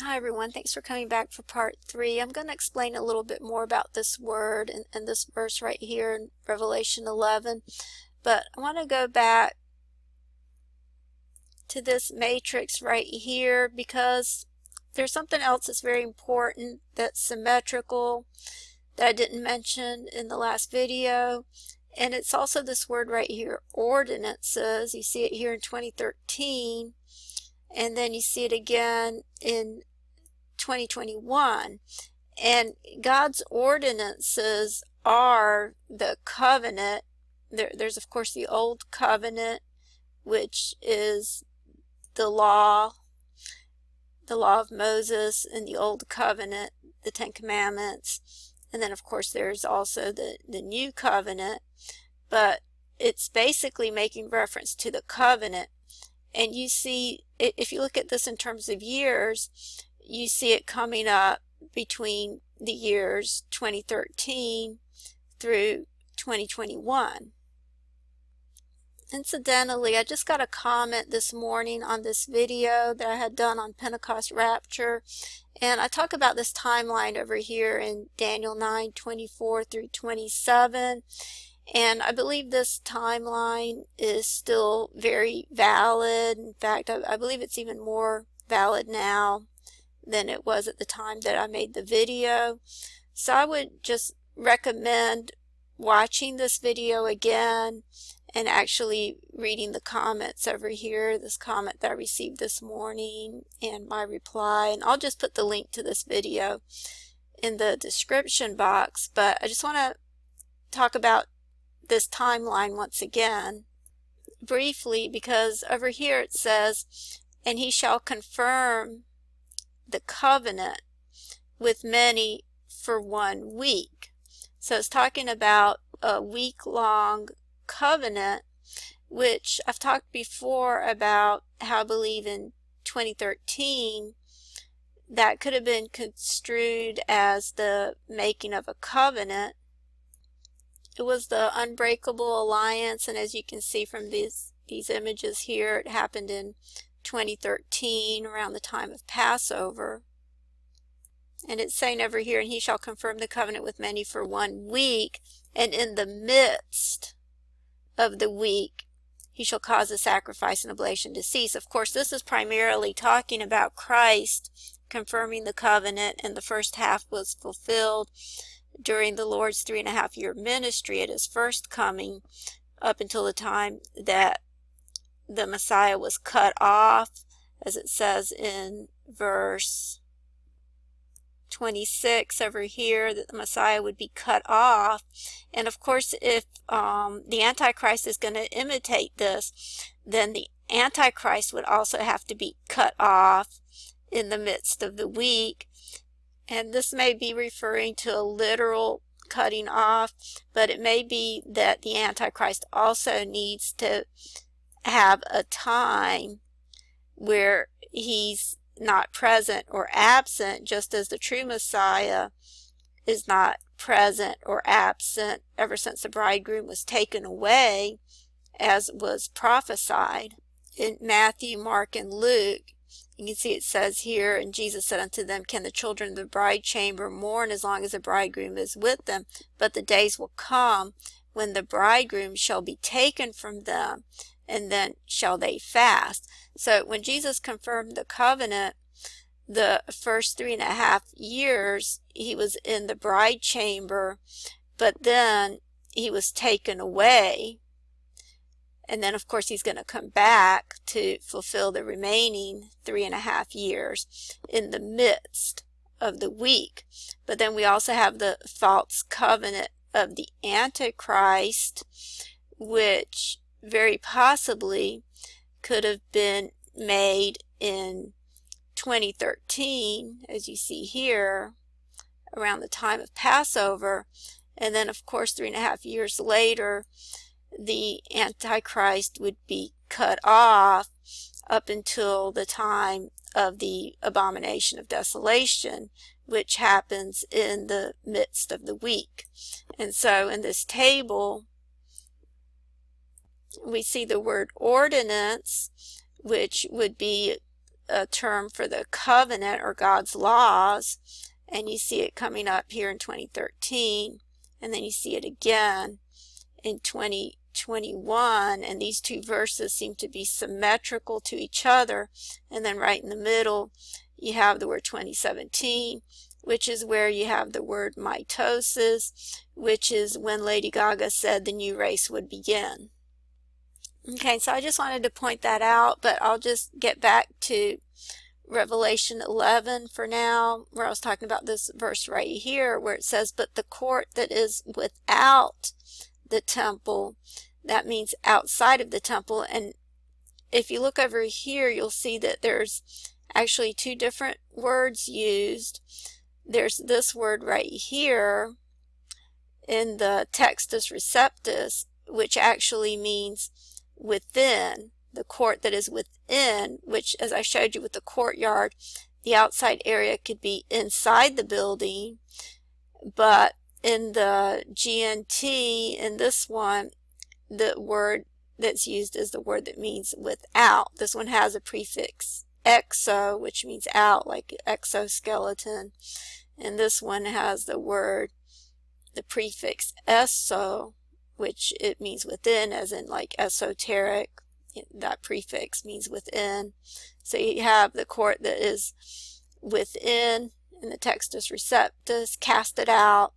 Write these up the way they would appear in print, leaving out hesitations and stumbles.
Hi everyone, thanks for coming back for part 3. I'm going to explain a little bit more about this word and this verse right here in Revelation 11. But I want to go back to this matrix right here because there's something else that's very important that's symmetrical that I didn't mention in the last video. And it's also this word right here, ordinances. You see it here in 2013, and then you see it again in 2021. And God's ordinances are the covenant. There's of course the old covenant, which is the law of Moses, and the old covenant, the Ten Commandments. And then of course there's also the new covenant, but it's basically making reference to the covenant. And you see, if you look at this in terms of years, you see it coming up between the years 2013 through 2021. Incidentally, I just got a comment this morning on this video that I had done on Pentecost Rapture, and I talk about this timeline over here in Daniel 9:24 through 27. And I believe this timeline is still very valid. In fact, I believe it's even more valid now than it was at the time that I made the video. So I would just recommend watching this video again and actually reading the comments over here, this comment that I received this morning and my reply. And I'll just put the link to this video in the description box. But I just want to talk about this timeline once again briefly, because over here it says, and he shall confirm the covenant with many for 1 week. So it's talking about a week-long covenant, which I've talked before about how I believe in 2013 that could have been construed as the making of a covenant. It was the unbreakable alliance, and as you can see from these images here, it happened in 2013 around the time of Passover. And it's saying over here, and he shall confirm the covenant with many for 1 week, and in the midst of the week he shall cause the sacrifice and oblation to cease. Of course, this is primarily talking about Christ confirming the covenant, and the first half was fulfilled during the Lord's 3.5-year ministry at his first coming, up until the time that the Messiah was cut off, as it says in verse 26 over here, that the Messiah would be cut off. And of course, if the Antichrist is going to imitate this, then the Antichrist would also have to be cut off in the midst of the week. And this may be referring to a literal cutting off, but it may be that the Antichrist also needs to have a time where he's not present or absent, just as the true Messiah is not present or absent ever since the bridegroom was taken away, as was prophesied in Matthew, Mark, and Luke. You can see it says here, and Jesus said unto them, can the children of the bride chamber mourn as long as the bridegroom is with them? But the days will come when the bridegroom shall be taken from them, and then shall they fast. So when Jesus confirmed the covenant, the first 3.5 years he was in the bride chamber, but then he was taken away. And then of course he's going to come back to fulfill the remaining 3.5 years in the midst of the week. But then we also have the false covenant of the Antichrist, which very possibly could have been made in 2013, as you see here, around the time of Passover. And then of course 3.5 years later, the Antichrist would be cut off up until the time of the abomination of desolation, which happens in the midst of the week. And so in this table we see the word ordinance, which would be a term for the covenant or God's laws, and you see it coming up here in 2013, and then you see it again in 2021, and these two verses seem to be symmetrical to each other. And then right in the middle you have the word 2017, which is where you have the word mitosis, which is when Lady Gaga said the new race would begin. Okay, so I just wanted to point that out, but I'll just get back to Revelation 11 for now, where I was talking about this verse right here, where it says, but the court that is without the temple, that means outside of the temple. And if you look over here, you'll see that there's actually two different words used. There's this word right here in the Textus Receptus, which actually means within, the court that is within, which, as I showed you with the courtyard, the outside area could be inside the building, but in the GNT, in this one, the word that's used is the word that means without. This one has a prefix exo, which means out, like exoskeleton, and this one has the prefix eso, which it means within, as in like esoteric. That prefix means within. So you have the court that is within in the Textus Receptus, cast it out,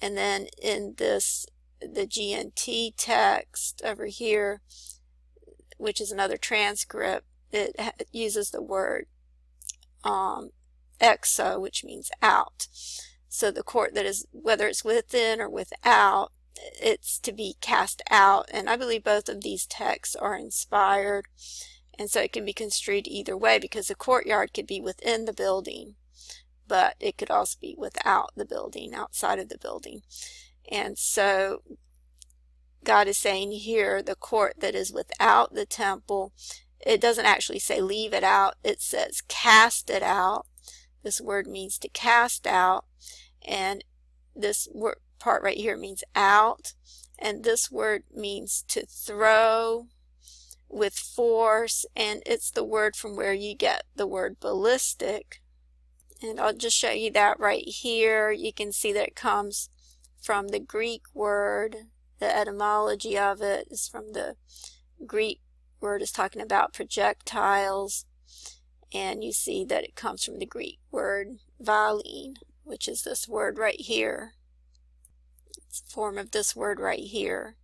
and then in this, the GNT text over here, which is another transcript, it uses the word exo, which means out. So the court that is, whether it's within or without, it's to be cast out. And I believe both of these texts are inspired, and so it can be construed either way, because the courtyard could be within the building, but it could also be without the building, outside of the building. And so God is saying here, the court that is without the temple, it doesn't actually say leave it out, it says cast it out. This word means to cast out, and this word part right here means out, and this word means to throw with force, and it's the word from where you get the word ballistic. And I'll just show you that right here. You can see that it comes from the Greek word. The etymology of it is from the Greek word, is talking about projectiles, and you see that it comes from the Greek word valine, which is this word right here. It's a form of this word right here.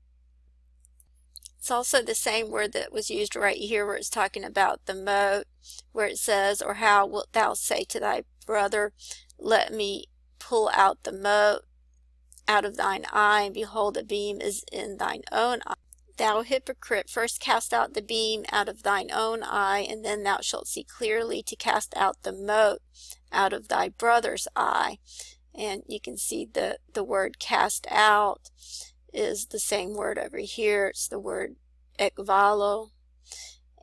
It's also the same word that was used right here where it's talking about the mote, where it says, or how wilt thou say to thy brother, let me pull out the mote out of thine eye, and behold, the beam is in thine own eye. Thou hypocrite, first cast out the beam out of thine own eye, and then thou shalt see clearly to cast out the mote out of thy brother's eye. And you can see the word cast out is the same word over here. It's the word ekvalo,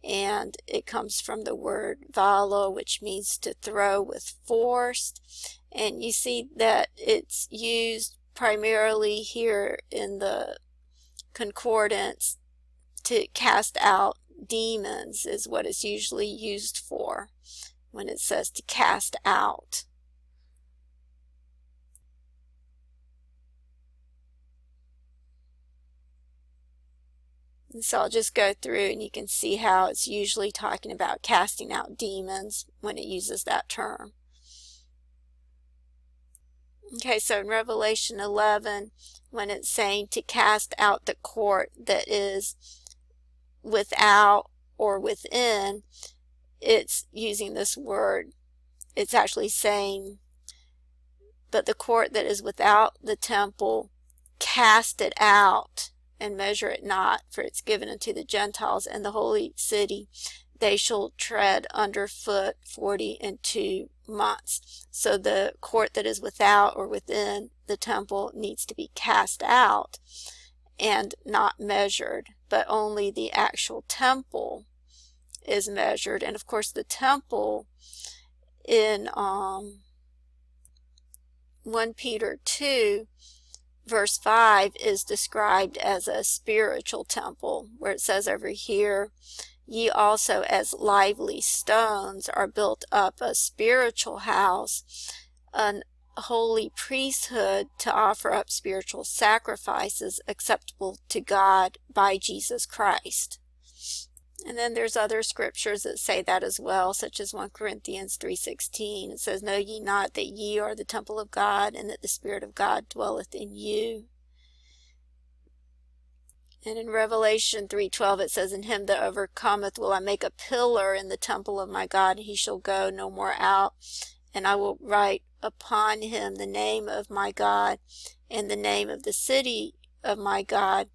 and it comes from the word valo, which means to throw with force. And you see that it's used primarily here in the concordance to cast out demons, is what it's usually used for when it says to cast out. And so I'll just go through, and you can see how it's usually talking about casting out demons when it uses that term. Okay, so in Revelation 11, when it's saying to cast out the court that is without or within, it's using this word. It's actually saying, but the court that is without the temple, cast it out, and measure it not, for it's given unto the Gentiles, and the holy city they shall tread under foot 42 months. So the court that is without or within the temple needs to be cast out and not measured, but only the actual temple is measured. And of course the temple in 1 Peter 2 verse 5 is described as a spiritual temple, where it says over here ye also as lively stones are built up a spiritual house, an holy priesthood, to offer up spiritual sacrifices acceptable to God by Jesus Christ. And then there's other scriptures that say that as well, such as 1 Corinthians 3:16. It says, know ye not that ye are the temple of God, and that the Spirit of God dwelleth in you? And in Revelation 3:12 it says, in him that overcometh will I make a pillar in the temple of my God, and he shall go no more out. And I will write upon him the name of my God, and the name of the city of my God,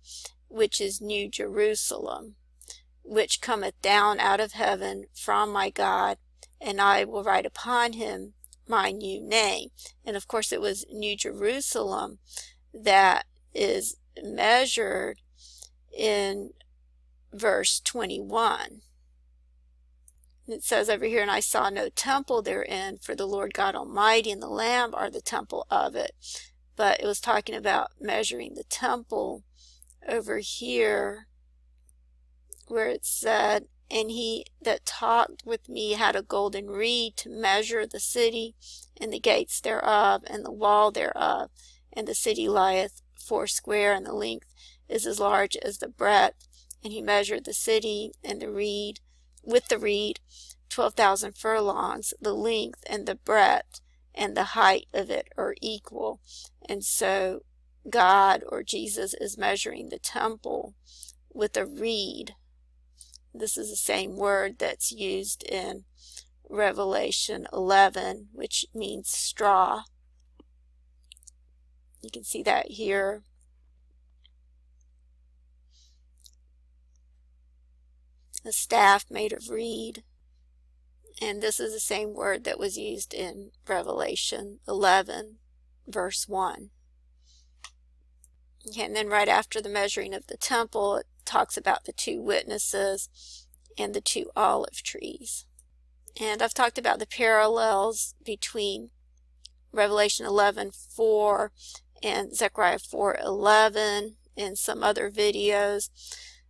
which is New Jerusalem, which cometh down out of heaven from my God, and I will write upon him my new name. And of course it was New Jerusalem that is measured in verse 21. It says over here, and I saw no temple therein, for the Lord God Almighty and the Lamb are the temple of it. But it was talking about measuring the temple over here, where it said, and he that talked with me had a golden reed to measure the city, and the gates thereof, and the wall thereof. And the city lieth foursquare, and the length is as large as the breadth. And he measured the city and the reed, with the reed, 12,000 furlongs. The length and the breadth and the height of it are equal. And so God, or Jesus, is measuring the temple with a reed. This is the same word that's used in Revelation 11, which means straw. You can see that here. A staff made of reed. And this is the same word that was used in Revelation 11, verse 1. Okay, and then right after the measuring of the temple, it talks about the two witnesses and the two olive trees. And I've talked about the parallels between Revelation 11:4 and Zechariah 4:11 in some other videos,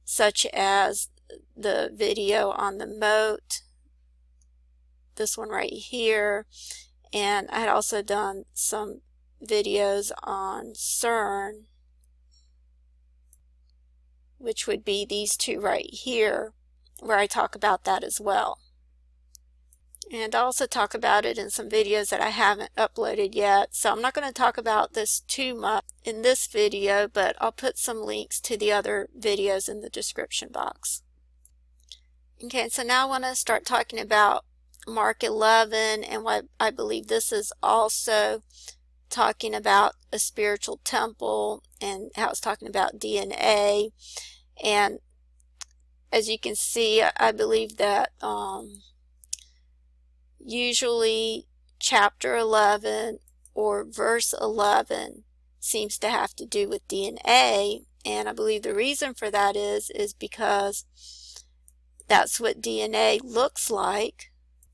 such as the video on the Mote, this one right here, and I had also done some videos on Cern, which would be these two right here, where I talk about that as well. And I also talk about it in some videos that I haven't uploaded yet, so I'm not going to talk about this too much in this video, but I'll put some links to the other videos in the description box. Okay, so now I want to start talking about Mark 11 and why I believe this is also talking about a spiritual temple, and how it's talking about DNA. And as you can see, I believe that usually chapter 11 or verse 11 seems to have to do with DNA, and I believe the reason for that is because that's what DNA looks like,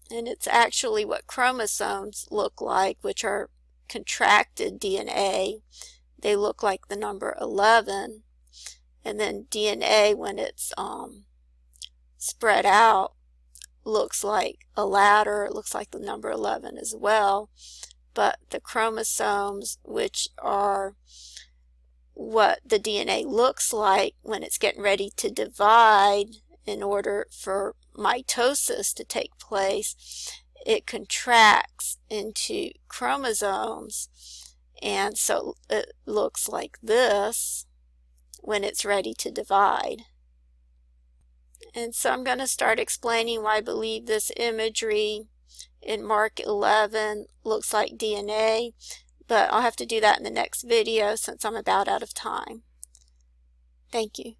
and it's actually what chromosomes look like, which are contracted DNA. They look like the number 11, and then DNA, when it's spread out, looks like a ladder. It looks like the number 11 as well. But the chromosomes, which are what the DNA looks like when it's getting ready to divide in order for mitosis to take place, it contracts into chromosomes, and so it looks like this when it's ready to divide. And so I'm going to start explaining why I believe this imagery in Mark 11 looks like DNA, but I'll have to do that in the next video since I'm about out of time. Thank you.